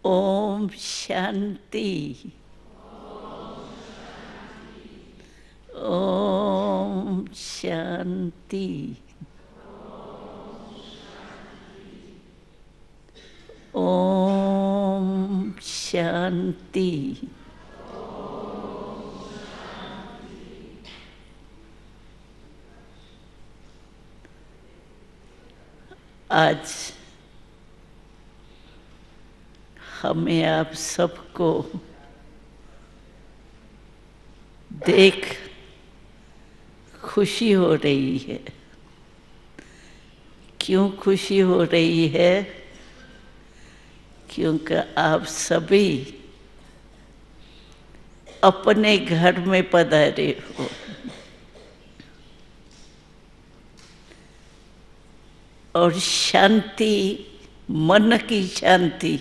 ओम शांति। ओम शांति। ओम शांति। आज हमें आप सबको देख खुशी हो रही है। क्यों खुशी हो रही है? क्योंकि आप सभी अपने घर में पधारे हो। और शांति, मन की शांति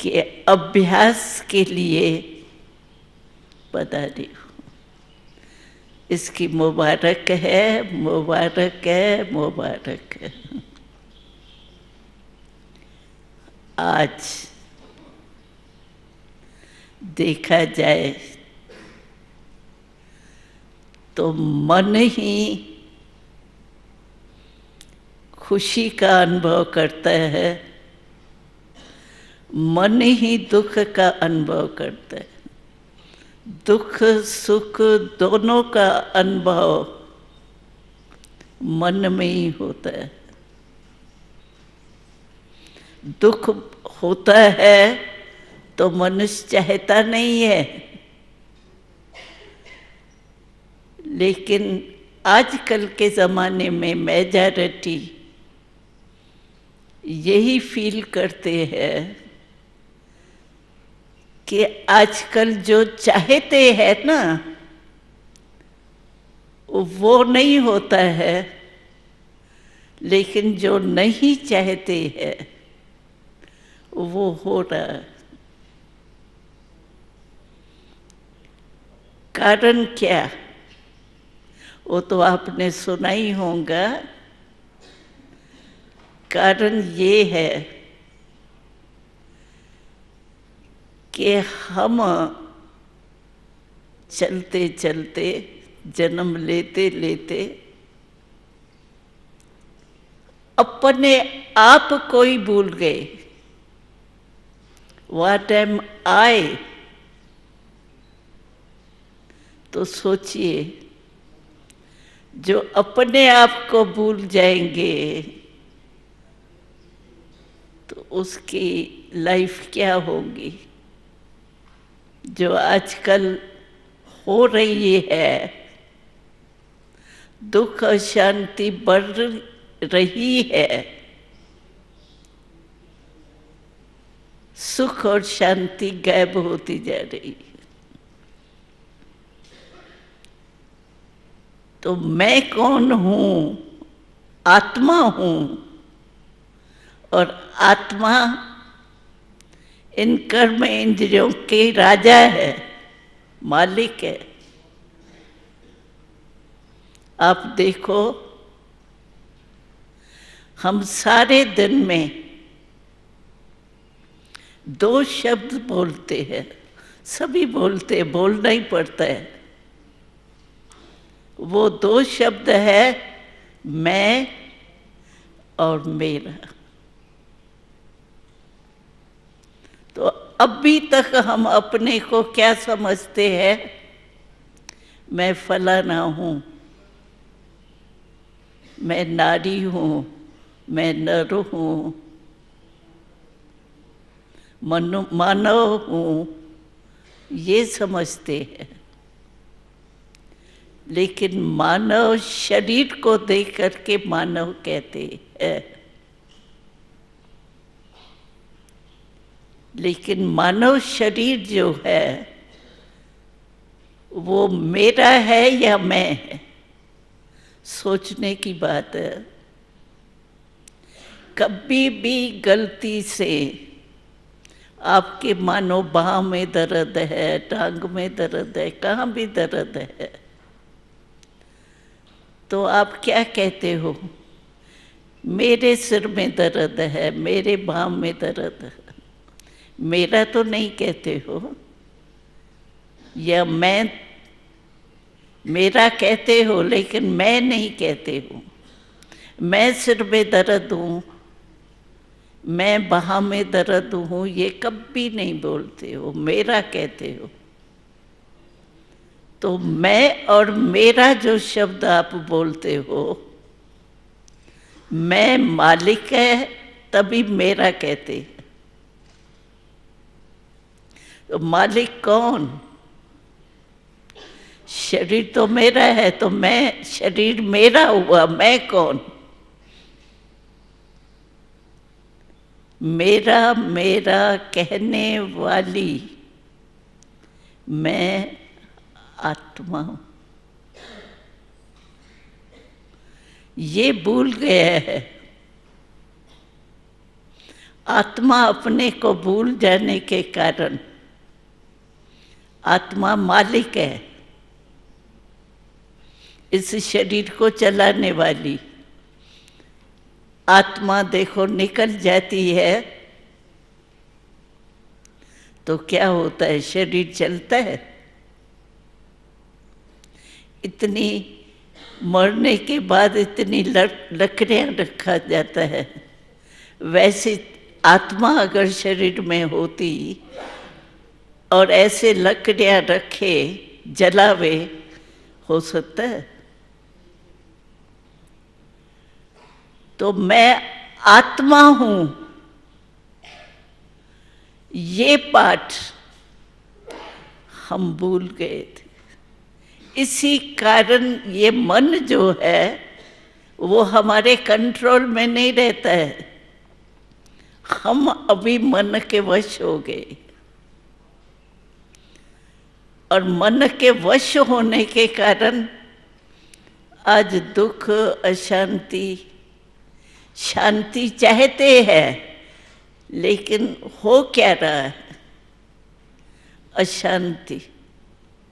के अभ्यास के लिए पधारे हो। इसकी मुबारक है, मुबारक है, मुबारक है। आज देखा जाए तो मन ही खुशी का अनुभव करता है, मन ही दुख का अनुभव करता है। दुख सुख दोनों का अनुभव मन में ही होता है। दुख होता है तो मनुष्य चाहता नहीं है, लेकिन आजकल के ज़माने में मेजॉरिटी यही फील करते हैं कि आजकल जो चाहते हैं ना वो नहीं होता है, लेकिन जो नहीं चाहते हैं वो हो रहा है। कारण क्या? वो तो आपने सुना ही होगा। कारण ये है कि हम चलते चलते, जन्म लेते लेते अपने आप को ही भूल गए। What am I? तो सोचिए, जो अपने आप को भूल जाएंगे तो उसकी लाइफ क्या होगी? जो आजकल हो रही है, दुख और शांति बढ़ रही है, सुख और शांति गायब होती जा रही है। तो मैं कौन हूँ? आत्मा हूँ, और आत्मा इन कर्म इंद्रियों के राजा है, मालिक है। आप देखो, हम सारे दिन में दो शब्द बोलते हैं। सभी बोलते हैं, बोलना ही पड़ता है। वो दो शब्द है, मैं और मेरा। तो अभी तक हम अपने को क्या समझते हैं? मैं फलाना हूँ, मैं नारी हूँ, मैं नर हूँ, मानव हूँ, ये समझते हैं। लेकिन मानव शरीर को देख करके मानव कहते हैं, लेकिन मानव शरीर जो है वो मेरा है या मैं है, सोचने की बात है। कभी भी गलती से आपके मानो बाह में दर्द है, टांग में दर्द है, कहाँ भी दर्द है, तो आप क्या कहते हो? मेरे सिर में दर्द है, मेरे बाँह में दर्द है, मेरा तो नहीं कहते हो, या मैं, मेरा कहते हो लेकिन मैं नहीं कहते हो। मैं सिर में दर्द हूँ, मैं बाँह में दर्द हूँ, ये कभी नहीं बोलते हो, मेरा कहते हो। तो मैं और मेरा जो शब्द आप बोलते हो, मैं मालिक है तभी मेरा कहते हैं। तो मालिक कौन? शरीर तो मेरा है, तो मैं, शरीर मेरा हुआ, मैं कौन? मेरा मेरा कहने वाली मैं आत्मा हूं। ये भूल गया है। आत्मा अपने को भूल जाने के कारण, आत्मा मालिक है इस शरीर को चलाने वाली। आत्मा देखो निकल जाती है तो क्या होता है? शरीर चलता है। इतनी मरने के बाद इतनी लकड़ियाँ रखा जाता है, वैसे आत्मा अगर शरीर में होती और ऐसे लकड़ियाँ रखे जलावे, हो सकता है? तो मैं आत्मा हूँ, ये पाठ हम भूल गए थे। इसी कारण ये मन जो है वो हमारे कंट्रोल में नहीं रहता है। हम अभी मन के वश हो गए, और मन के वश होने के कारण आज दुख, अशांति, शांति चाहते हैं, लेकिन हो क्या रहा है? अशांति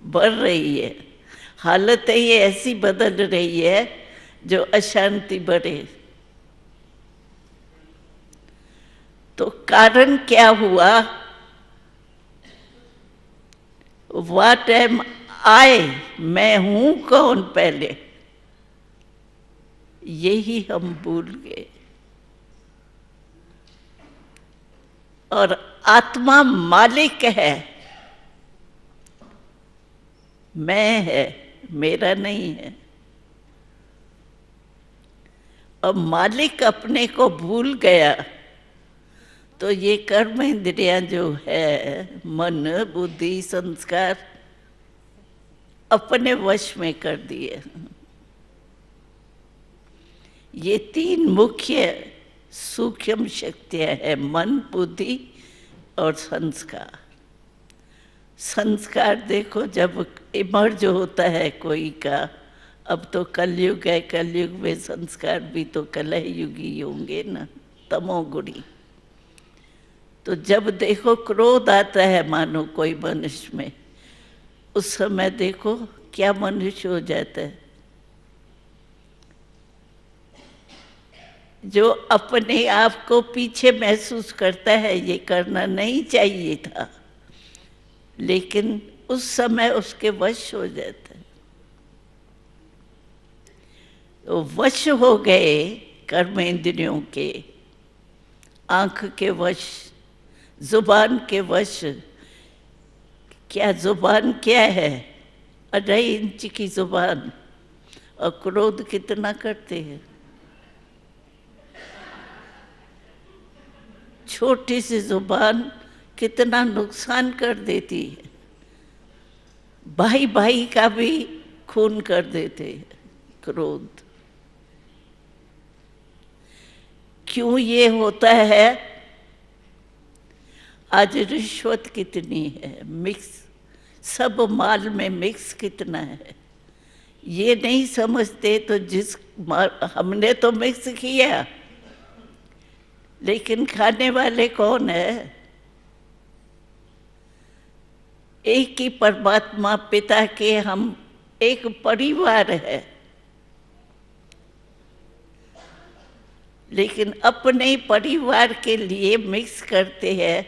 बढ़ रही है। हालत ये ऐसी बदल रही है जो अशांति बढ़े। तो कारण क्या हुआ? What am I? मैं हूं कौन? पहले यही हम भूल गए। और आत्मा मालिक है, मैं है, मेरा नहीं है। अब मालिक अपने को भूल गया तो ये कर्म इंद्रियां जो है, मन, बुद्धि, संस्कार, अपने वश में कर दिए। ये तीन मुख्य सूक्ष्म शक्तियां हैं, मन, बुद्धि और संस्कार। संस्कार देखो जब इमर्ज होता है कोई का, अब तो कलयुग है, कलयुग में संस्कार भी तो कलह युगी होंगे ना, तमोगुणी। तो जब देखो क्रोध आता है मानो कोई मनुष्य में, उस समय देखो क्या मनुष्य हो जाता है। जो अपने आप को पीछे महसूस करता है, ये करना नहीं चाहिए था, लेकिन उस समय उसके वश हो जाता है। तो वश हो गए कर्म इंद्रियों के, आंख के वश, जुबान के वश। क्या जुबान क्या है? 2.5 इंच की जुबान, और क्रोध कितना करते हैं? छोटी सी जुबान कितना नुकसान कर देती है। भाई भाई का भी खून कर देते हैं क्रोध। क्यों ये होता है? आज रिश्वत कितनी है, मिक्स, सब माल में मिक्स कितना है, ये नहीं समझते। तो हमने तो मिक्स किया, लेकिन खाने वाले कौन है? एक ही परमात्मा पिता के हम एक परिवार है, लेकिन अपने परिवार के लिए मिक्स करते हैं।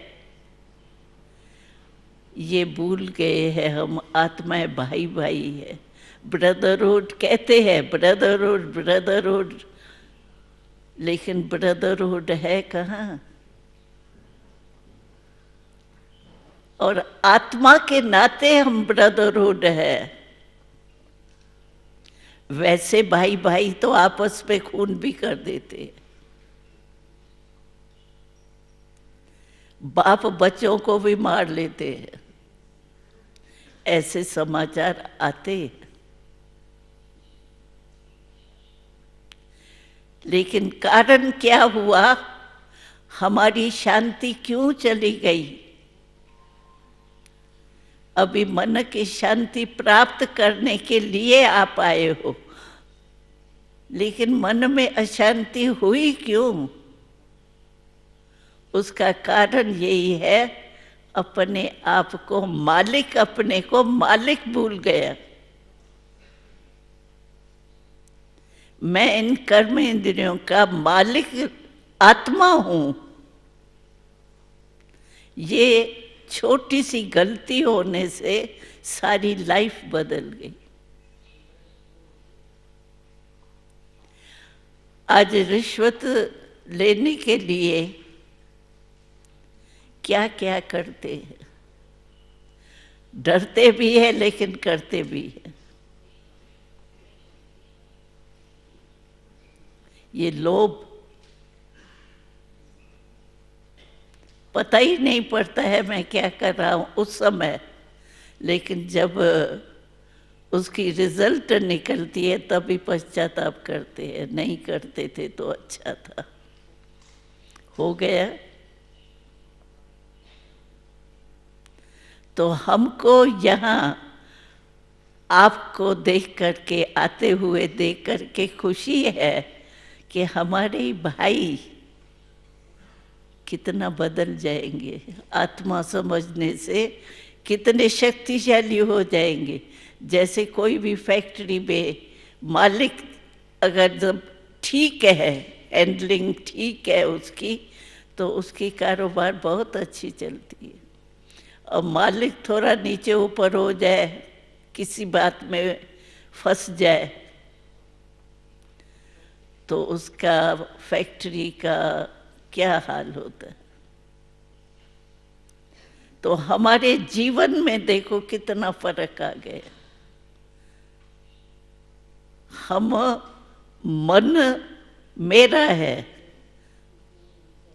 ये भूल गए हैं हम आत्माएं भाई भाई है। ब्रदरहुड कहते हैं, ब्रदरहुड ब्रदरहुड, लेकिन ब्रदरहुड है कहाँ? और आत्मा के नाते हम ब्रदरहुड है। वैसे भाई भाई तो आपस में खून भी कर देते हैं। बाप बच्चों को भी मार लेते हैं, ऐसे समाचार आते हैं। लेकिन कारण क्या हुआ? हमारी शांति क्यों चली गई? अभी मन की शांति प्राप्त करने के लिए आप आए हो, लेकिन मन में अशांति हुई क्यों? उसका कारण यही है, अपने आप को मालिक, अपने को मालिक भूल गया। मैं इन कर्म इंद्रियों का मालिक आत्मा हूं। ये छोटी सी गलती होने से सारी लाइफ बदल गई। आज रिश्वत लेने के लिए क्या क्या करते हैं, डरते भी है लेकिन करते भी है। ये लोभ, पता ही नहीं पड़ता है मैं क्या कर रहा हूँ उस समय, लेकिन जब उसकी रिजल्ट निकलती है तभी पश्चाताप करते हैं, नहीं करते थे तो अच्छा था, हो गया। तो हमको यहाँ आपको देख करके, आते हुए देख करके खुशी है कि हमारे भाई कितना बदल जाएंगे, आत्मा समझने से कितने शक्तिशाली हो जाएंगे। जैसे कोई भी फैक्ट्री में मालिक अगर जब ठीक है, हैंडलिंग ठीक है उसकी, तो उसकी कारोबार बहुत अच्छी चलती है। और मालिक थोड़ा नीचे ऊपर हो जाए, किसी बात में फंस जाए, तो उसका फैक्ट्री का क्या हाल होता है। तो हमारे जीवन में देखो कितना फर्क आ गया। हम मन मेरा है,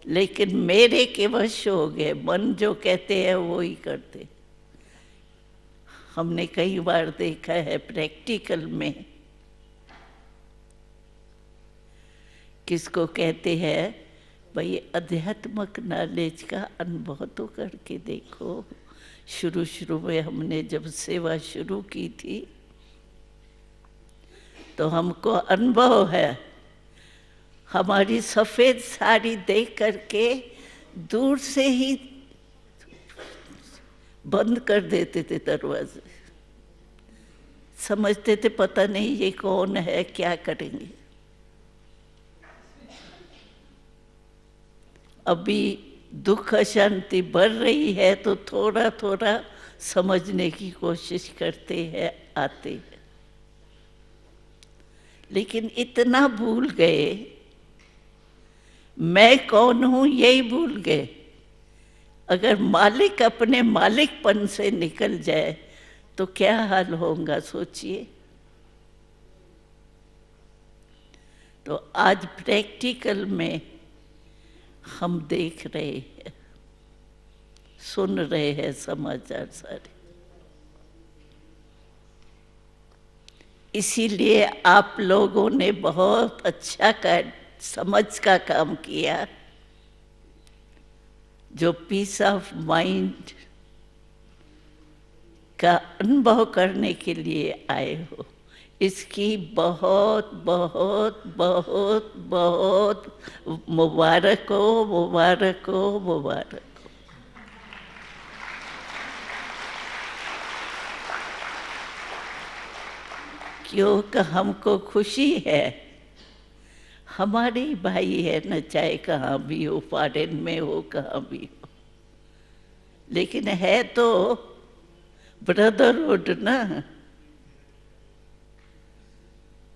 लेकिन मेरे के वश हो गए, मन जो कहते हैं वो ही करते। हमने कई बार देखा है प्रैक्टिकल में, किसको कहते हैं भाई अध्यात्मक नॉलेज का अनुभव तो करके देखो। शुरू शुरू में हमने जब सेवा शुरू की थी तो हमको अनुभव है, हमारी सफ़ेद साड़ी देख करके दूर से ही बंद कर देते थे दरवाजे, समझते थे पता नहीं ये कौन है, क्या करेंगे। अभी दुख अशांति बढ़ रही है तो थोड़ा थोड़ा समझने की कोशिश करते हैं, आते हैं, लेकिन इतना भूल गए मैं कौन हूँ, यही भूल गए। अगर मालिक अपने मालिकपन से निकल जाए तो क्या हाल होगा सोचिए। तो आज प्रैक्टिकल में हम देख रहे हैं, सुन रहे हैं समाचार सारे। इसीलिए आप लोगों ने बहुत अच्छा समझ का काम किया, जो पीस ऑफ माइंड का अनुभव करने के लिए आए हो। इसकी बहुत बहुत बहुत बहुत मुबारक हो, मुबारक हो, मुबारक हो। क्योंकि हमको खुशी है हमारे ही भाई है न, चाहे कहाँ भी हो, फॉरेन में हो, कहाँ भी हो, लेकिन है तो ब्रदरहुड ना।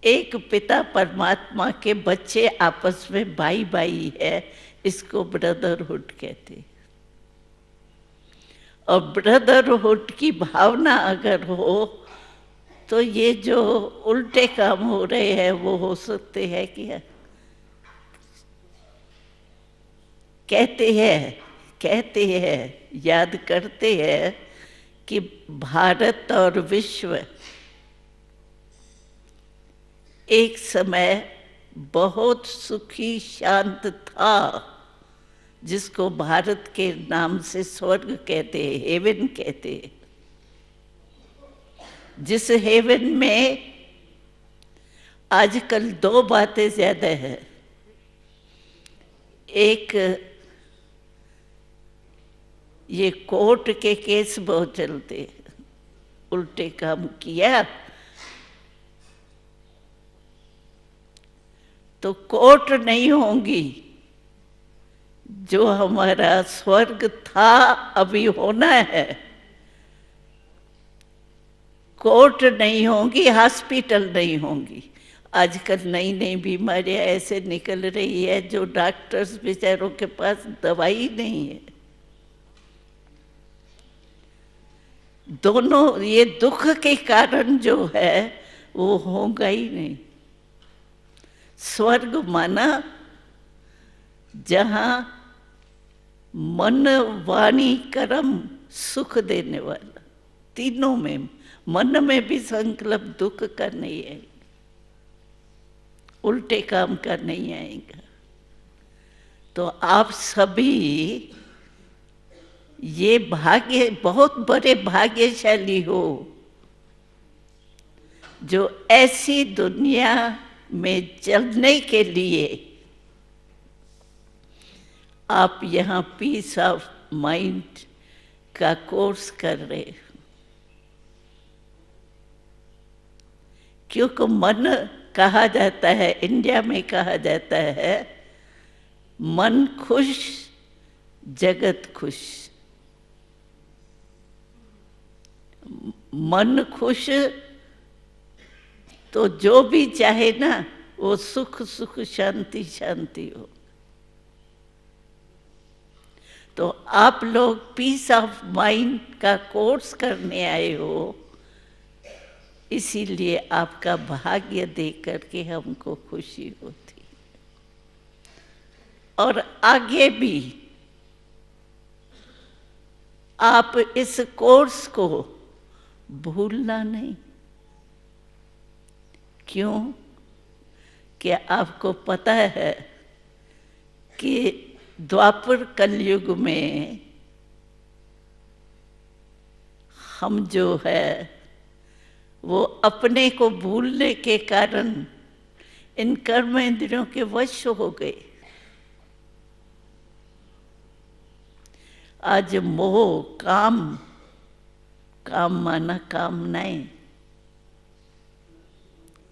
एक पिता परमात्मा के बच्चे आपस में भाई भाई है, इसको ब्रदरहुड कहते हैं। और ब्रदरहुड की भावना अगर हो तो ये जो उल्टे काम हो रहे हैं वो हो सकते हैं क्या? कहते हैं, याद करते हैं कि भारत और विश्व एक समय बहुत सुखी शांत था, जिसको भारत के नाम से स्वर्ग कहते हैं, हेवन कहते हैं। जिस हेवन में आजकल दो बातें ज्यादा है। एक ये कोर्ट के केस बहुत चलते हैं, उल्टे काम किया तो कोर्ट नहीं होंगी। जो हमारा स्वर्ग था अभी होना है, कोर्ट नहीं होंगी, हॉस्पिटल नहीं होंगी। आजकल नई नई बीमारियां ऐसे निकल रही है जो डॉक्टर्स बेचारों के पास दवाई नहीं है। दोनों ये दुख के कारण जो है वो होगा ही नहीं। स्वर्ग माना जहाँ मन वाणी कर्म सुख देने वाला, तीनों में, मन में भी संकल्प दुख का नहीं आएगा, उल्टे काम का नहीं आएगा। तो आप सभी ये भाग्य, बहुत बड़े भाग्यशाली हो जो ऐसी दुनिया में चलने के लिए आप यहाँ पीस ऑफ माइंड का कोर्स कर रहे हो। क्योंकि मन कहा जाता है, इंडिया में कहा जाता है, मन खुश जगत खुश। मन खुश तो जो भी चाहे ना वो सुख सुख शांति शांति हो। तो आप लोग पीस ऑफ माइंड का कोर्स करने आए हो, इसीलिए आपका भाग्य देख करके हमको खुशी होती। और आगे भी आप इस कोर्स को भूलना नहीं। क्यों? कि आपको पता है कि द्वापर कलयुग में हम जो है वो अपने को भूलने के कारण इन कर्म इंद्रियों के वश हो गए। आज मोह, काम, काम माना कामनाएं,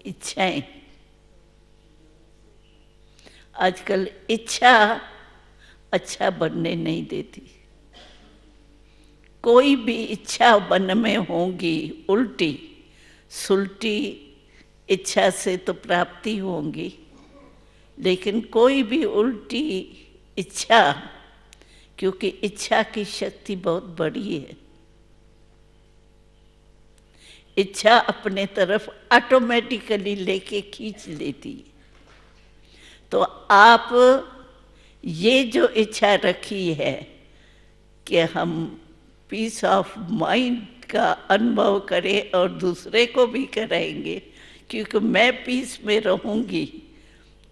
इच्छाएं। आजकल इच्छा अच्छा बनने नहीं देती। कोई भी इच्छा मन में होगी उल्टी सुलटी इच्छा से तो प्राप्ति होंगी, लेकिन कोई भी उल्टी इच्छा, क्योंकि इच्छा की शक्ति बहुत बड़ी है, इच्छा अपने तरफ ऑटोमेटिकली लेके खींच लेती है। तो आप ये जो इच्छा रखी है कि हम पीस ऑफ माइंड का अनुभव करें और दूसरे को भी कराएंगे, क्योंकि मैं पीस में रहूँगी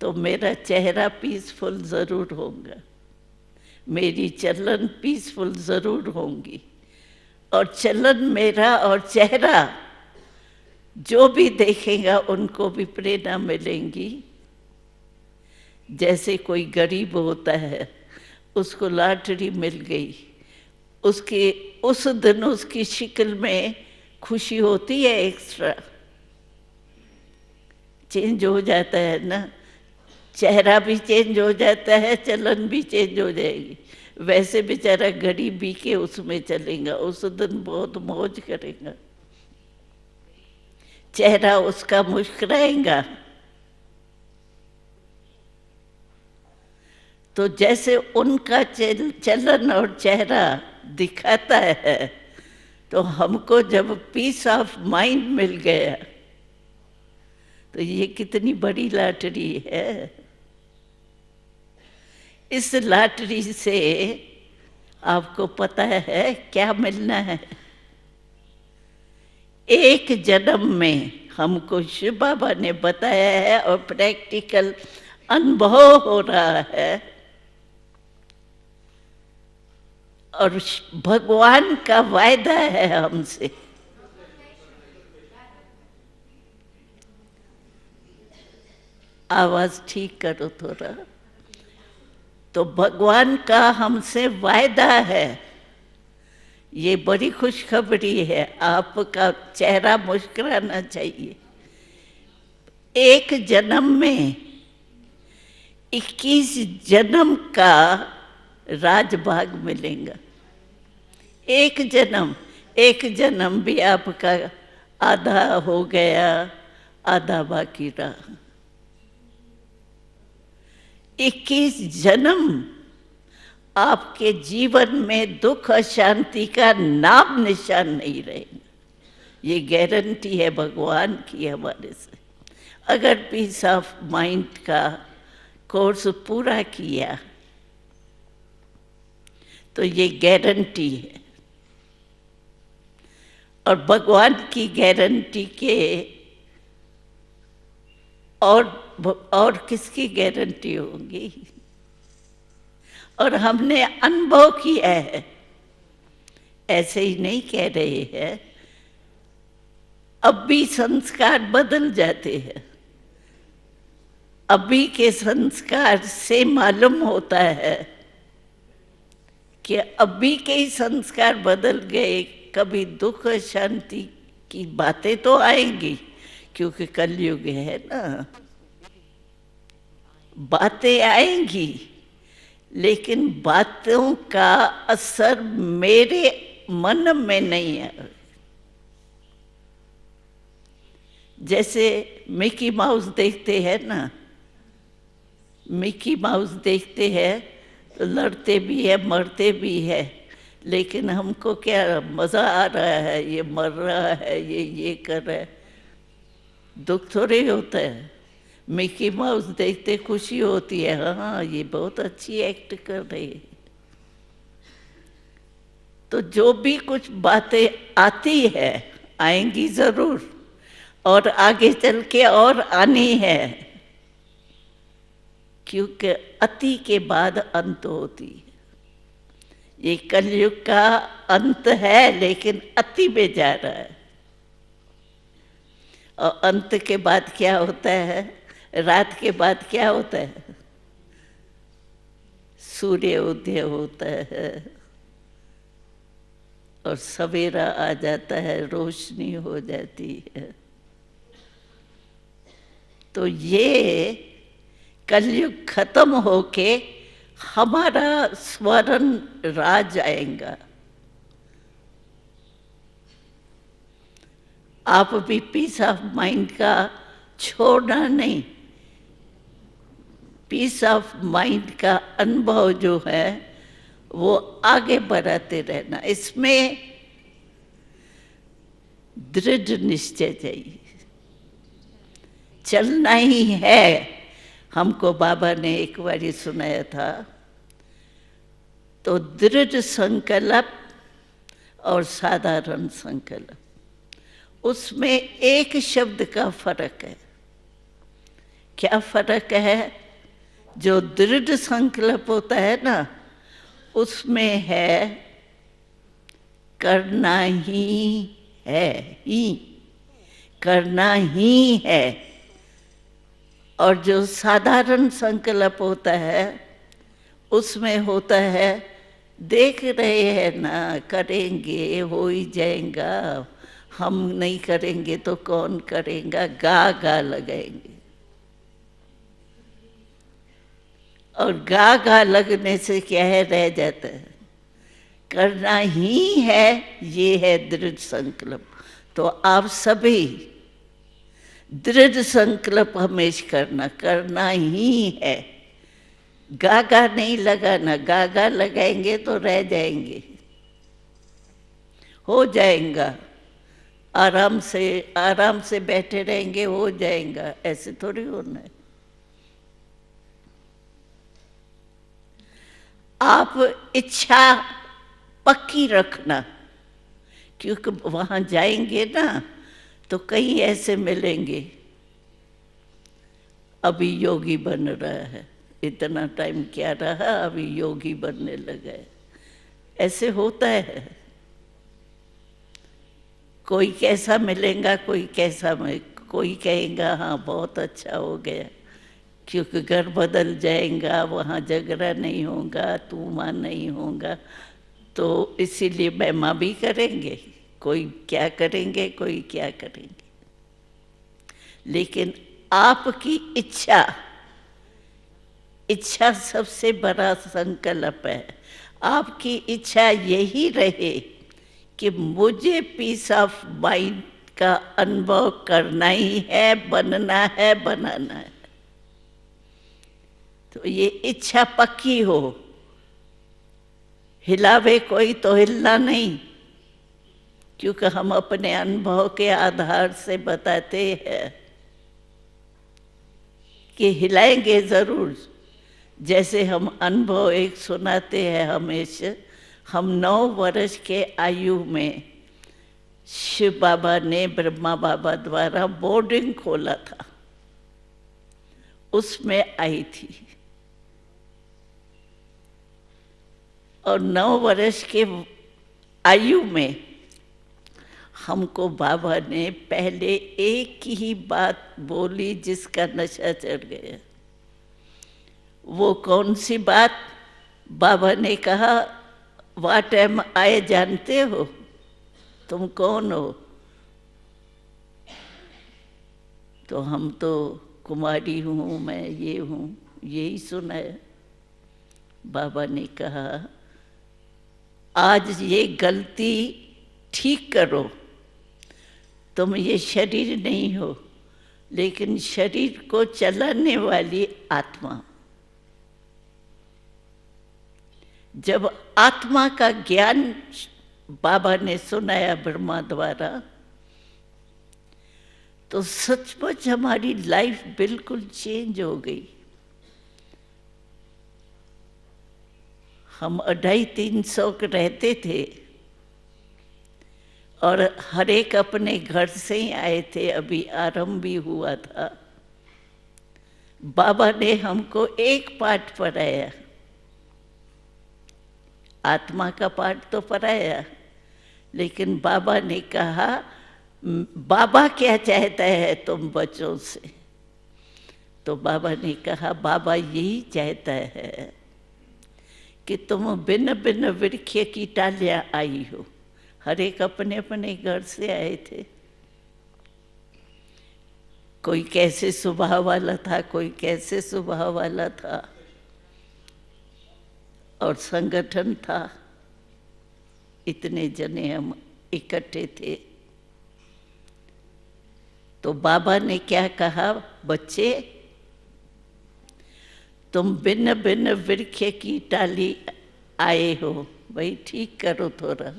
तो मेरा चेहरा पीसफुल ज़रूर होगा, मेरी चलन पीसफुल ज़रूर होंगी। और चलन मेरा और चेहरा जो भी देखेगा उनको भी प्रेरणा मिलेंगी। जैसे कोई गरीब होता है, उसको लॉटरी मिल गई, उसके उस दिन उसकी शक्ल में खुशी होती है, एक्स्ट्रा चेंज हो जाता है ना, चेहरा भी चेंज हो जाता है, चलन भी चेंज हो जाएगी। वैसे बेचारा घड़ी बी के उसमें चलेगा, उस दिन बहुत मौज करेगा, चेहरा उसका मुस्कुराएगा। तो जैसे उनका चलन और चेहरा दिखाता है, तो हमको जब पीस ऑफ माइंड मिल गया तो ये कितनी बड़ी लॉटरी है। इस लॉटरी से आपको पता है क्या मिलना है। एक जन्म में हमको शिव बाबा ने बताया है और प्रैक्टिकल अनुभव हो रहा है, और भगवान का वायदा है हमसे। आवाज ठीक करो थोड़ा। तो भगवान का हमसे वायदा है, ये बड़ी खुशखबरी है। आपका चेहरा मुस्कुराना चाहिए। एक जन्म में 21 जन्म का राजभाग मिलेगा। एक जन्म भी आपका आधा हो गया, आधा बाकी रहा। 21 जन्म आपके जीवन में दुख अशांति का नाम निशान नहीं रहेगा। ये गारंटी है भगवान की हमारे से। अगर पीस ऑफ माइंड का कोर्स पूरा किया तो ये गारंटी है। और भगवान की गारंटी के और किसकी गारंटी होगी? और हमने अनुभव किया है, ऐसे ही नहीं कह रहे हैं। अब भी संस्कार बदल जाते हैं। अभी के संस्कार से मालूम होता है कि अभी के ही संस्कार बदल गए। कभी दुख शांति की बातें तो आएंगी, क्योंकि कलयुग है ना, बातें आएंगी, लेकिन बातों का असर मेरे मन में नहीं है। जैसे मिकी माउस देखते हैं ना, मिकी माउस देखते हैं तो लड़ते भी है, मरते भी है, लेकिन हमको क्या मज़ा आ रहा है, ये मर रहा है, ये कर रहा है, दुख थोड़े होता है। मिकी माउस देखते खुशी होती है, हाँ ये बहुत अच्छी एक्ट कर रही है। तो जो भी कुछ बातें आती है, आएंगी ज़रूर, और आगे चल के और आनी है, क्योंकि अति के बाद अंत होती है। ये कलयुग का अंत है, लेकिन अति में जा रहा है। और अंत के बाद क्या होता है? रात के बाद क्या होता है? सूर्य उदय होता है और सवेरा आ जाता है, रोशनी हो जाती है। तो ये कलयुग खत्म होके हमारा स्वर्ण राज आएगा। आप भी पीस ऑफ माइंड का छोड़ना नहीं, पीस ऑफ माइंड का अनुभव जो है वो आगे बढ़ाते रहना। इसमें दृढ़ निश्चय चाहिए, चलना ही है। हमको बाबा ने एक बार सुनाया था, तो दृढ़ संकल्प और साधारण संकल्प, उसमें एक शब्द का फर्क है। क्या फर्क है? जो दृढ़ संकल्प होता है ना, उसमें है करना ही है, ही करना ही है। और जो साधारण संकल्प होता है, उसमें होता है देख रहे हैं ना, करेंगे, हो ही जाएगा, हम नहीं करेंगे तो कौन करेगा, गा गा लगाएंगे। और गा गा लगने से क्या है, रह जाता है। करना ही है, ये है दृढ़ संकल्प। तो आप सभी दृढ़ संकल्प हमेशा करना ही है। गागा नहीं लगाना, गागा लगाएंगे तो रह जाएंगे, हो जाएगा। आराम से बैठे रहेंगे, हो जाएगा, ऐसे थोड़ी होना है। आप इच्छा पक्की रखना, क्योंकि वहां जाएंगे ना तो कई ऐसे मिलेंगे, अभी योगी बन रहा है, इतना टाइम क्या रहा, अभी योगी बनने लगा है। ऐसे होता है, कोई कैसा मिलेगा, कोई कैसा कोई कहेगा हाँ बहुत अच्छा हो गया, क्योंकि घर बदल जाएगा, वहाँ झगड़ा नहीं होगा, तू माँ नहीं होगा, तो इसीलिए महिमा भी करेंगे। कोई क्या करेंगे, कोई क्या करेंगे, लेकिन आपकी इच्छा सबसे बड़ा संकल्प है। आपकी इच्छा यही रहे कि मुझे पीस ऑफ माइंड का अनुभव करना ही है, बनना है, बनाना है। तो ये इच्छा पक्की हो, हिलावे कोई तो हिलना नहीं, क्योंकि हम अपने अनुभव के आधार से बताते हैं कि हिलाएंगे जरूर। जैसे हम अनुभव एक सुनाते हैं हमेशा, हम 9 वर्ष के आयु में शिव बाबा ने ब्रह्मा बाबा द्वारा बोर्डिंग खोला था, उसमें आई थी। और 9 वर्ष के आयु में हमको बाबा ने पहले एक ही बात बोली जिसका नशा चढ़ गया। वो कौन सी बात? बाबा ने कहा, वाट एम आई, जानते हो तुम कौन हो? तो हम तो कुमारी हूँ, मैं ये हूँ, यही सुना है। बाबा ने कहा, आज ये गलती ठीक करो, तुम ये शरीर नहीं हो, लेकिन शरीर को चलाने वाली आत्मा। जब आत्मा का ज्ञान बाबा ने सुनाया ब्रह्मा द्वारा, तो सचमुच हमारी लाइफ बिल्कुल चेंज हो गई। हम 250-300 के रहते थे और हर एक अपने घर से ही आए थे, अभी आरंभ भी हुआ था। बाबा ने हमको एक पाठ पढ़ाया, आत्मा का पाठ तो पढ़ाया, लेकिन बाबा ने कहा, बाबा क्या चाहता है तुम बच्चों से? तो बाबा ने कहा, बाबा यही चाहता है कि तुम भिन्न भिन्न वृक्ष की टालियां आई हो। हर एक अपने अपने घर से आए थे, कोई कैसे स्वभाव वाला था, कोई कैसे स्वभाव वाला था, और संगठन था, इतने जने हम इकट्ठे थे। तो बाबा ने क्या कहा, बच्चे तुम भिन्न भिन्न वृक्ष की टाली आए हो, भाई ठीक करो थोड़ा।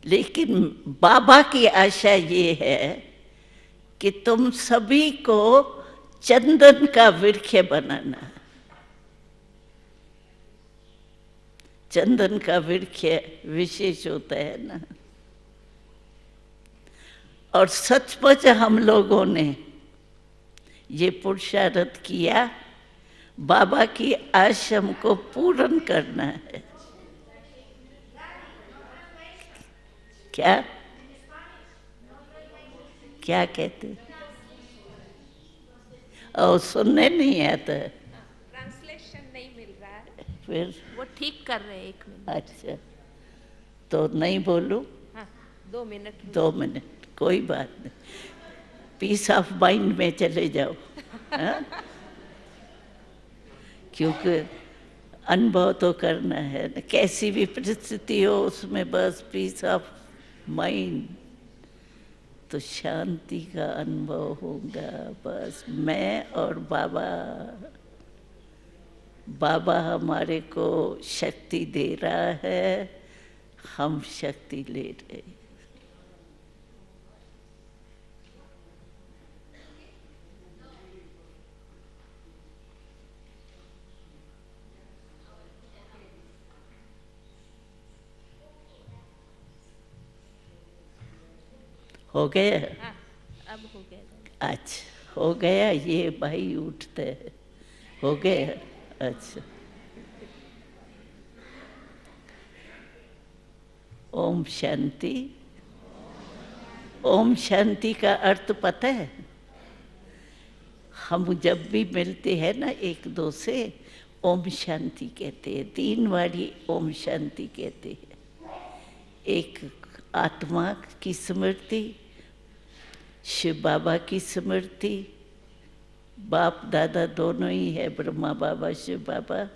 लेकिन बाबा की आशा ये है कि तुम सभी को चंदन का वृक्ष बनाना है। चंदन का वृक्ष विशेष होता है ना। और सचमुच हम लोगों ने ये पुरुषार्थ किया, बाबा की आश्रम को पूर्ण करना है। क्या क्या कहते? और सुनने नहीं आता है, ट्रांसलेशन नहीं मिल रहा है, फिर वो ठीक कर रहे हैं। 1 मिनट। अच्छा, तो नहीं बोलूं? हाँ, 2 मिनट। 2 मिनट, कोई बात नहीं। पीस ऑफ माइंड में चले जाओ। हाँ? क्योंकि अनुभव तो करना है न, कैसी भी परिस्थिति हो उसमें बस पीस ऑफ माइंड, तो शांति का अनुभव होगा। बस मैं और बाबा, बाबा हमारे को शक्ति दे रहा है, हम शक्ति ले रहे। हो गया? हाँ, अब हो गया। अच्छा हो गया। ये भाई उठते हैं। हो गया? अच्छा। ओम शांति। ओम शांति का अर्थ पता है? हम जब भी मिलते हैं ना एक दो से, ओम शांति कहते हैं। 3 बारी ओम शांति कहते हैं। एक आत्मा की स्मृति, शिव बाबा की स्मृति, बाप दादा दोनों ही है, ब्रह्मा बाबा शिव बाबा,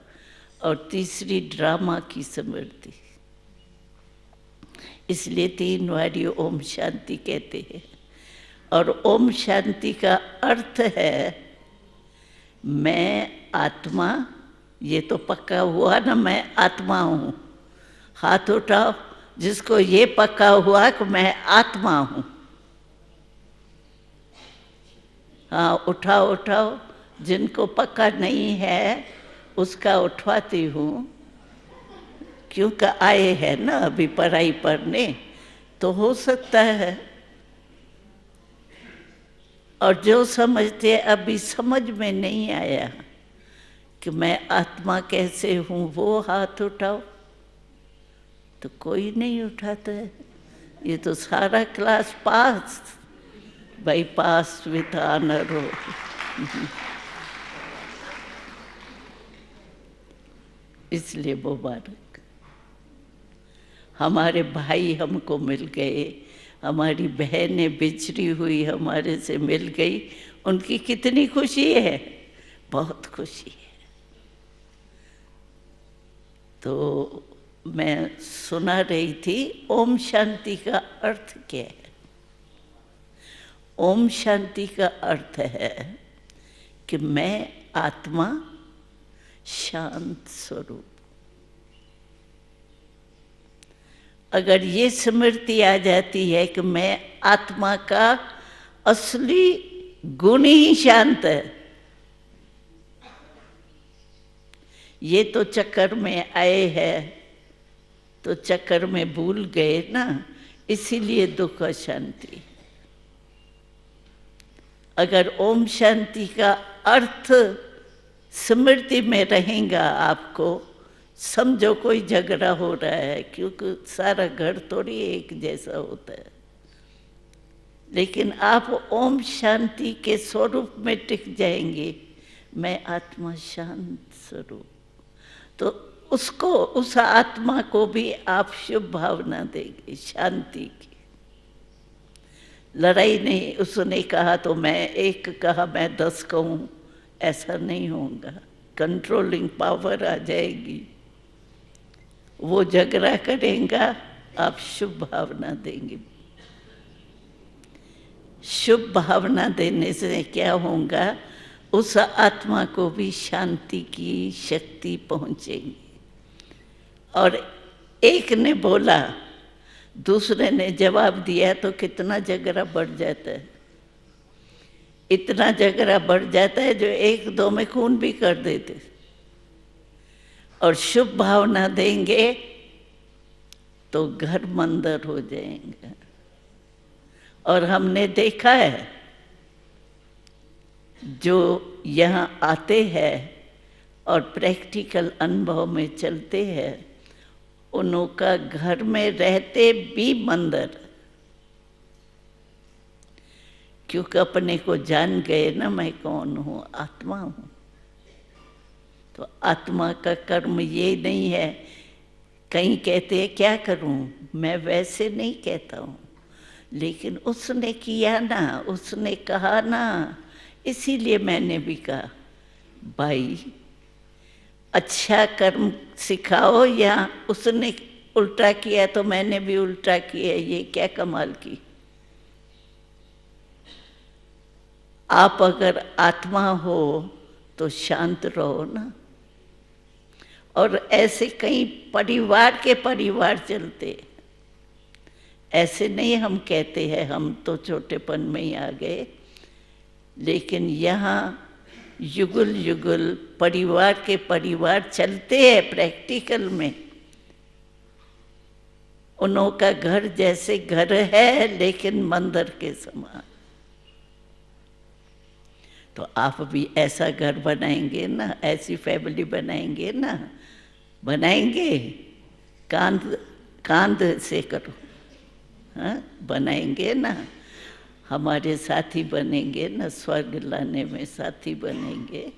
और तीसरी ड्रामा की स्मृति। इसलिए 3 बारी ओम शांति कहते हैं। और ओम शांति का अर्थ है मैं आत्मा, ये तो पक्का हुआ ना, मैं आत्मा हूँ। हाथ उठाओ जिसको ये पक्का हुआ कि मैं आत्मा हूँ। हाँ उठाओ उठाओ। जिनको पक्का नहीं है उसका उठवाती हूँ, क्योंकि आए हैं ना अभी पढ़ाई पढ़ने, तो हो सकता है। और जो समझते अभी समझ में नहीं आया कि मैं आत्मा कैसे हूँ, वो हाथ उठाओ। तो कोई नहीं उठाता है। ये तो सारा क्लास पास, भाई पास विथ ऑनर हो। इसलिए मुबारक। हमारे भाई हमको मिल गए, हमारी बहनें बिछड़ी हुई हमारे से मिल गई, उनकी कितनी खुशी है, बहुत खुशी है। तो मैं सुना रही थी ओम शांति का अर्थ क्या है। ओम शांति का अर्थ है कि मैं आत्मा शांत स्वरूप। अगर ये स्मृति आ जाती है कि मैं आत्मा का असली गुण ही शांत है, ये तो चक्कर में आए हैं, तो चक्कर में भूल गए ना, इसीलिए दुख अशांति। अगर ओम शांति का अर्थ स्मृति में रहेगा आपको, समझो कोई झगड़ा हो रहा है, क्योंकि सारा घर थोड़ी एक जैसा होता है। लेकिन आप ओम शांति के स्वरूप में टिक जाएंगे, मैं आत्मा शांत स्वरूप, तो उसको, उस आत्मा को भी आप शुभ भावना देंगे शांति की। लड़ाई नहीं, उसने कहा तो मैं एक कहा मैं 10 कहूँ, ऐसा नहीं होगा। कंट्रोलिंग पावर आ जाएगी, वो झगड़ा करेगा, आप शुभ भावना देंगे। शुभ भावना देने से क्या होगा, उस आत्मा को भी शांति की शक्ति पहुंचेगी। और एक ने बोला, दूसरे ने जवाब दिया, तो कितना झगड़ा बढ़ जाता है। इतना झगड़ा बढ़ जाता है जो 1-2 में खून भी कर देते। और शुभ भावना देंगे तो घर मंदिर हो जाएंगे। और हमने देखा है जो यहाँ आते हैं और प्रैक्टिकल अनुभव में चलते हैं, उनका घर में रहते भी मंदिर, क्योंकि अपने को जान गए ना, मैं कौन हूँ, आत्मा हूँ। तो आत्मा का कर्म ये नहीं है। कहीं कहते हैं क्या करूं, मैं वैसे नहीं कहता हूं। लेकिन उसने किया ना, उसने कहा ना, इसीलिए मैंने भी कहा भाई अच्छा कर्म सिखाओ, या उसने उल्टा किया तो मैंने भी उल्टा किया, ये क्या कमाल की। आप अगर आत्मा हो तो शांत रहो ना। और ऐसे कई परिवार के परिवार चलते, ऐसे नहीं हम कहते हैं हम तो छोटेपन में ही आ गए, लेकिन यहाँ युगल युगल परिवार के परिवार चलते हैं प्रैक्टिकल में। उनका घर जैसे घर है लेकिन मंदिर के समान। तो आप भी ऐसा घर बनाएंगे ना, ऐसी फैमिली बनाएंगे ना, बनाएंगे, कांध कांध से करो, हाँ बनाएंगे ना। हमारे साथी बनेंगे ना, स्वर्ग लाने में साथी बनेंगे।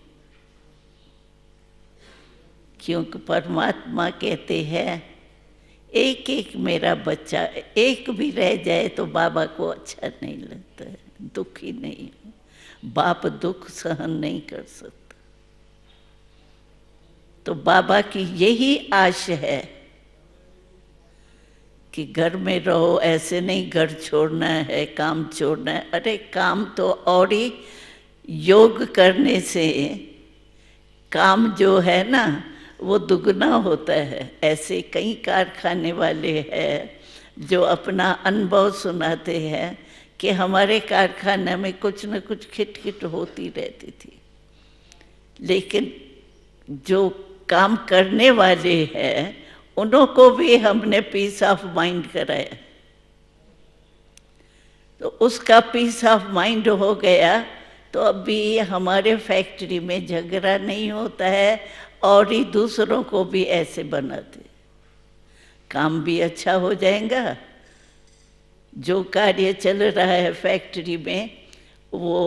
क्योंकि परमात्मा कहते हैं एक एक मेरा बच्चा एक भी रह जाए तो बाबा को अच्छा नहीं लगता है, दुखी नहीं। बाप दुख सहन नहीं कर सकता। तो बाबा की यही आश है कि घर में रहो, ऐसे नहीं घर छोड़ना है, काम छोड़ना है। अरे काम तो और ही योग करने से काम जो है ना वो दुगना होता है। ऐसे कई कारखाने वाले हैं जो अपना अनुभव सुनाते हैं कि हमारे कारखाने में कुछ न कुछ खिटखिट होती रहती थी, लेकिन जो काम करने वाले हैं उनको भी हमने पीस ऑफ माइंड कराया, तो उसका पीस ऑफ माइंड हो गया। तो अभी हमारे फैक्ट्री में झगड़ा नहीं होता है और ही दूसरों को भी ऐसे बनाते, काम भी अच्छा हो जाएगा। जो कार्य चल रहा है फैक्ट्री में वो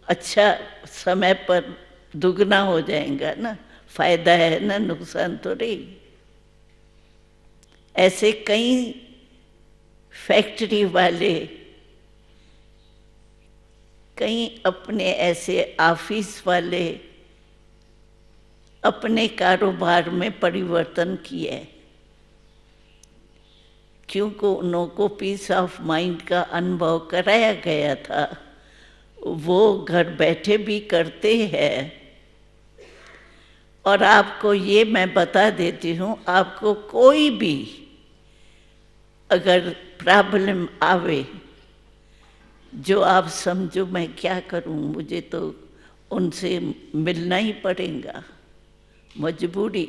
अच्छा समय पर दुगना हो जाएगा ना, फायदा है ना, नुकसान तो नहीं। ऐसे कई फैक्ट्री वाले, कई अपने ऐसे ऑफिस वाले अपने कारोबार में परिवर्तन किए, क्योंकि उनको पीस ऑफ माइंड का अनुभव कराया गया था। वो घर बैठे भी करते हैं। और आपको ये मैं बता देती हूँ, आपको कोई भी अगर प्रॉब्लम आवे जो आप समझो मैं क्या करूँ, मुझे तो उनसे मिलना ही पड़ेगा, मजबूरी।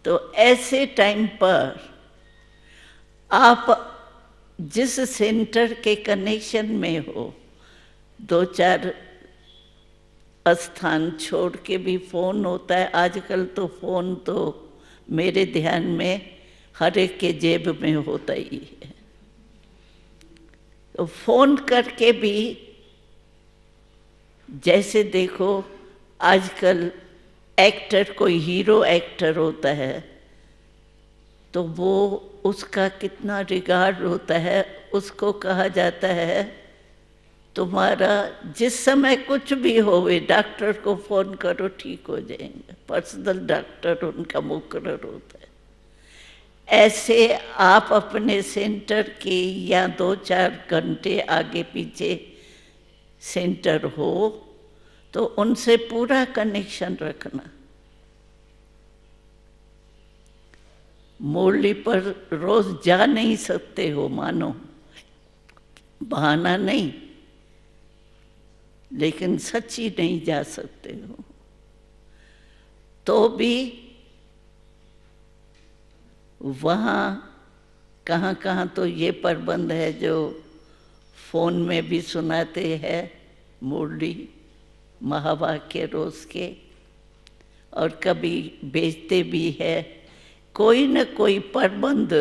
तो ऐसे टाइम पर आप जिस सेंटर के कनेक्शन में हो, दो चार स्थान छोड़ के भी फोन होता है आजकल। तो फोन तो मेरे ध्यान में हर एक के जेब में होता ही है। तो फोन करके भी, जैसे देखो आजकल एक्टर, कोई हीरो एक्टर होता है तो वो उसका कितना रिगार्ड होता है। उसको कहा जाता है तुम्हारा जिस समय कुछ भी होवे डॉक्टर को फोन करो ठीक हो जाएंगे, पर्सनल डॉक्टर उनका मुकर्रर होता है। ऐसे आप अपने सेंटर के या 2-4 घंटे आगे पीछे सेंटर हो तो उनसे पूरा कनेक्शन रखना। मुरली पर रोज जा नहीं सकते हो, मानो बहाना नहीं, लेकिन सच्ची नहीं जा सकते हो तो भी वहाँ कहाँ कहाँ तो ये प्रबंध है जो फोन में भी सुनाते हैं, मुरली महावाक्य रोज के, और कभी बेचते भी है। कोई न कोई प्रबंध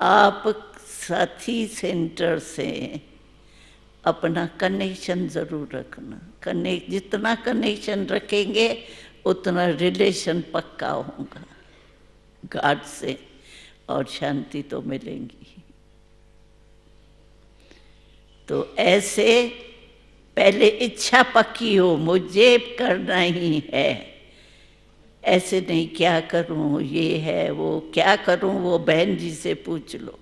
आप साथी सेंटर से अपना कनेक्शन ज़रूर रखना। जितना कनेक्शन रखेंगे उतना रिलेशन पक्का होगा गॉड से, और शांति तो मिलेंगी। तो ऐसे पहले इच्छा पक्की हो, मुझे करना ही है। ऐसे नहीं क्या करूं, ये है वो, क्या करूं वो बहन जी से पूछ लो।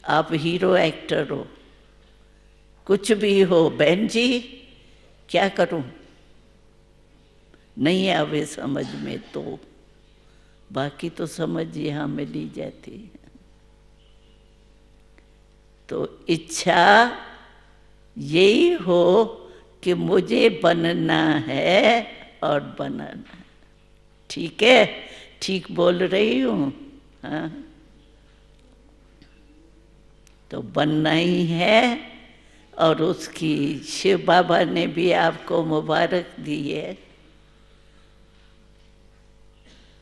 आप हीरो एक्टर हो, कुछ भी हो, बहन जी क्या करूं, नहीं आवे समझ में तो बाकी तो समझ यहाँ मिली जाती है। तो इच्छा यही हो कि मुझे बनना है और बनाना है। ठीक है, ठीक बोल रही हूँ? हाँ, तो बनना ही है। और उसकी शिव बाबा ने भी आपको मुबारक दी है,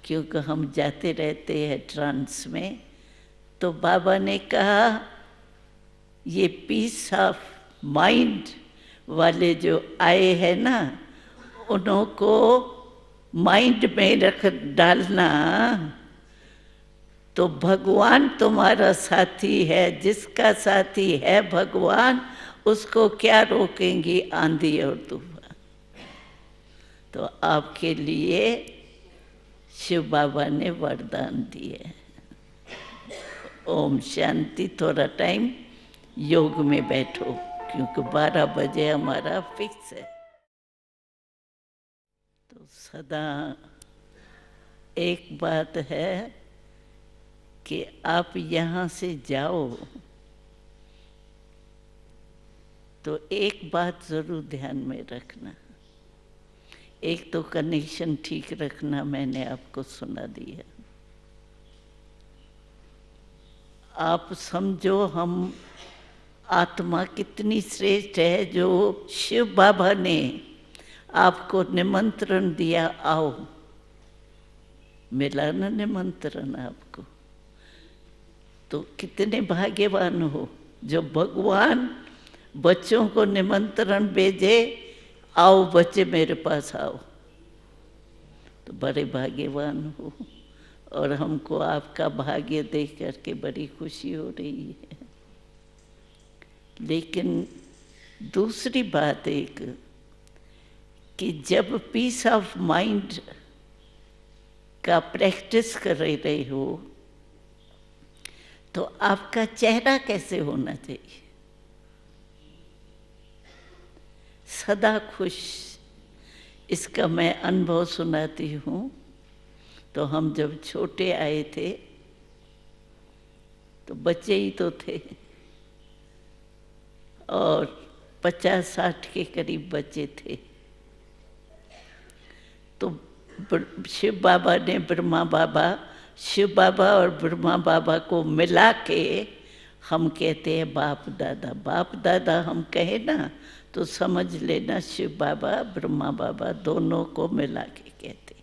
क्योंकि हम जाते रहते हैं ट्रांस में। तो बाबा ने कहा ये पीस ऑफ माइंड वाले जो आए हैं ना, उनको माइंड में रख डालना, तो भगवान तुम्हारा साथी है। जिसका साथी है भगवान, उसको क्या रोकेंगी आंधी और तूफान। तो आपके लिए शिव बाबा ने वरदान दिए। ओम शांति। थोड़ा टाइम योग में बैठो, क्योंकि 12 बजे हमारा फिक्स है। तो सदा एक बात है कि आप यहाँ से जाओ तो एक बात ज़रूर ध्यान में रखना। एक तो कनेक्शन ठीक रखना, मैंने आपको सुना दिया। आप समझो हम आत्मा कितनी श्रेष्ठ है, जो शिव बाबा ने आपको निमंत्रण दिया, आओ। मिला ना निमंत्रण आपको, तो कितने भाग्यवान हो जो भगवान बच्चों को निमंत्रण भेजे, आओ बच्चे मेरे पास आओ। तो बड़े भाग्यवान हो, और हमको आपका भाग्य देख करके बड़ी खुशी हो रही है। लेकिन दूसरी बात एक, कि जब पीस ऑफ माइंड का प्रैक्टिस कर रहे हो, तो आपका चेहरा कैसे होना चाहिए? सदा खुश। इसका मैं अनुभव सुनाती हूँ। तो हम जब छोटे आए थे, तो बच्चे ही तो थे, और 50-60 के करीब बच्चे थे। तो शिव बाबा ने शिव बाबा और ब्रह्मा बाबा को मिला के हम कहते हैं बाप दादा। बाप दादा हम कहे ना, तो समझ लेना शिव बाबा ब्रह्मा बाबा दोनों को मिला के कहते।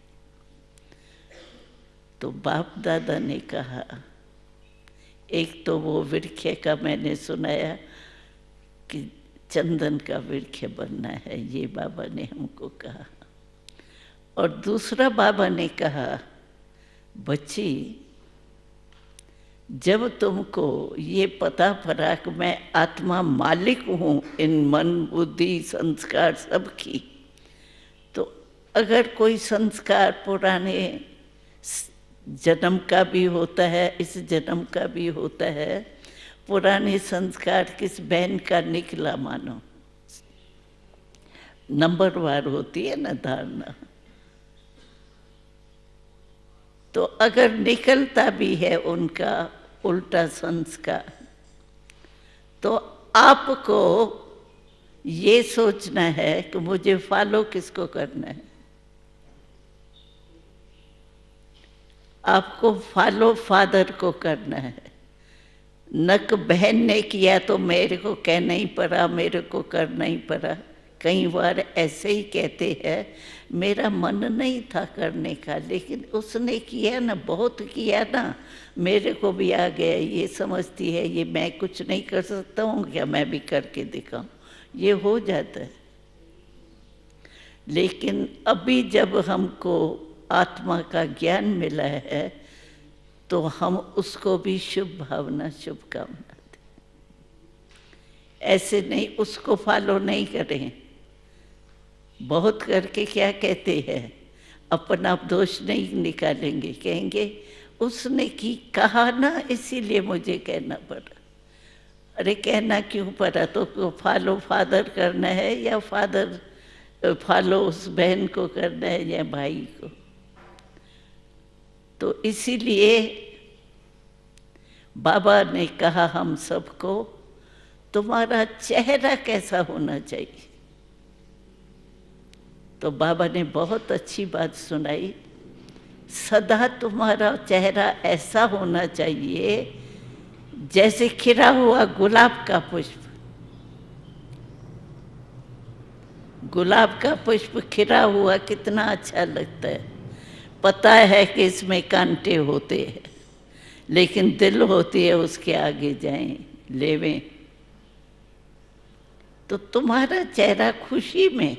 तो बाप दादा ने कहा, एक तो वो वृक्ष का मैंने सुनाया कि चंदन का वृक्ष बनना है, ये बाबा ने हमको कहा। और दूसरा बाबा ने कहा, बच्ची जब तुमको ये पता पड़ा कि मैं आत्मा मालिक हूँ इन मन बुद्धि संस्कार सब की, तो अगर कोई संस्कार पुराने जन्म का भी होता है, इस जन्म का भी होता है, पुराने संस्कार किस बहन का निकला मानो, नंबरवार होती है ना धारणा, तो अगर निकलता भी है उनका उल्टा संस्कार, तो आपको ये सोचना है कि मुझे फॉलो किसको करना है। आपको फॉलो फादर को करना है। नक बहन ने किया तो मेरे को कहना ही पड़ा, मेरे को करना ही पड़ा। कई बार ऐसे ही कहते हैं, मेरा मन नहीं था करने का, लेकिन उसने किया ना, बहुत किया ना, मेरे को भी आ गया। ये समझती है ये मैं कुछ नहीं कर सकता हूँ क्या, मैं भी करके दिखाऊं, ये हो जाता है। लेकिन अभी जब हमको आत्मा का ज्ञान मिला है, तो हम उसको भी शुभ भावना शुभकामना दें। ऐसे नहीं, उसको फॉलो नहीं करें। बहुत करके क्या कहते हैं, अपना दोष नहीं निकालेंगे, कहेंगे उसने की कहा ना इसीलिए मुझे कहना पड़ा। अरे कहना क्यों पड़ा, तो फॉलो फादर करना है या फादर फॉलो उस बहन को करना है या भाई को। तो इसीलिए बाबा ने कहा हम सबको, तुम्हारा चेहरा कैसा होना चाहिए। तो बाबा ने बहुत अच्छी बात सुनाई, सदा तुम्हारा चेहरा ऐसा होना चाहिए जैसे खिला हुआ गुलाब का पुष्प। गुलाब का पुष्प खिला हुआ कितना अच्छा लगता है। पता है कि इसमें कांटे होते हैं, लेकिन दिल होती है उसके आगे जाएं, लेवें। तो तुम्हारा चेहरा खुशी में,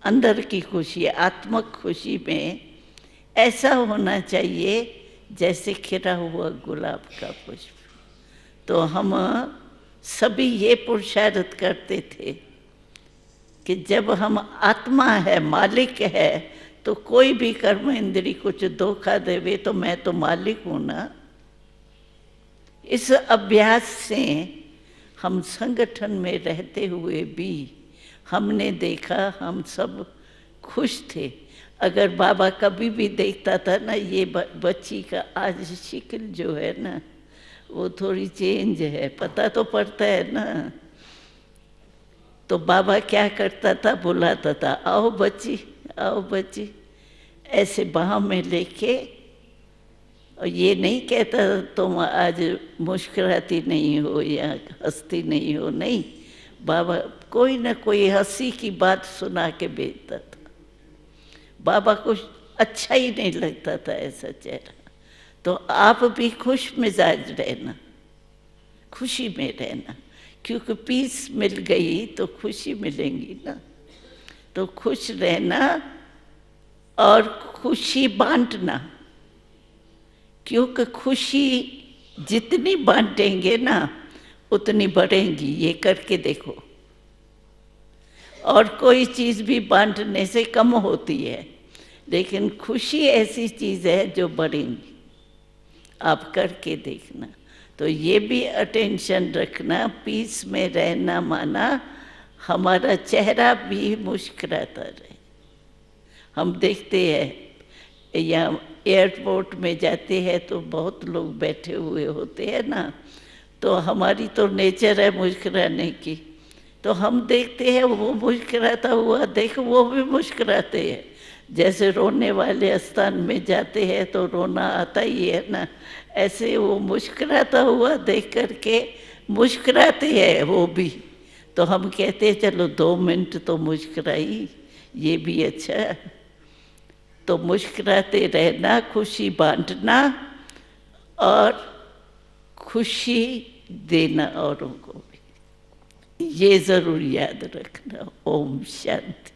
अंदर की खुशी, आत्मक खुशी में ऐसा होना चाहिए जैसे खिला हुआ गुलाब का पुष्प। तो हम सभी ये पुरुषार्थ करते थे कि जब हम आत्मा है, मालिक है, तो कोई भी कर्म इंद्री कुछ धोखा देवे तो मैं तो मालिक हूँ ना। इस अभ्यास से हम संगठन में रहते हुए भी हमने देखा हम सब खुश थे। अगर बाबा कभी भी देखता था ना, ये बच्ची का आज शक्ल जो है ना वो थोड़ी चेंज है, पता तो पड़ता है ना। तो बाबा क्या करता था, बुलाता था, आओ बच्ची, आओ बच्ची, ऐसे बाहों में लेके। और ये नहीं कहता तुम आज मुस्कुराती नहीं हो या हंसती नहीं हो, नहीं। बाबा कोई ना कोई हंसी की बात सुना के भेजता था। बाबा को अच्छा ही नहीं लगता था ऐसा चेहरा। तो आप भी खुश मिजाज रहना, खुशी में रहना, क्योंकि पीस मिल गई तो खुशी मिलेंगी ना। तो खुश रहना और खुशी बांटना, क्योंकि खुशी जितनी बांटेंगे ना उतनी बढ़ेंगी। ये करके देखो। और कोई चीज़ भी बांटने से कम होती है, लेकिन खुशी ऐसी चीज़ है जो बढ़ेंगी। आप करके देखना। तो ये भी अटेंशन रखना, पीस में रहना माना हमारा चेहरा भी मुस्कुराता रहे। हम देखते हैं या एयरपोर्ट में जाते हैं तो बहुत लोग बैठे हुए होते हैं ना, तो हमारी तो नेचर है मुस्कुराने की। तो हम देखते हैं वो मुस्कुराता हुआ, देखो वो भी मुस्कुराते हैं। जैसे रोने वाले स्थान में जाते हैं तो रोना आता ही है ना, ऐसे वो मुस्कुराता हुआ देख करके मुस्कुराते हैं वो भी। तो हम कहते हैं चलो 2 मिनट तो मुस्कुराई, ये भी अच्छा है। तो मुस्कुराते रहना, खुशी बांटना और खुशी देना औरों को भी, ये ज़रूर याद रखना। ओम शांति।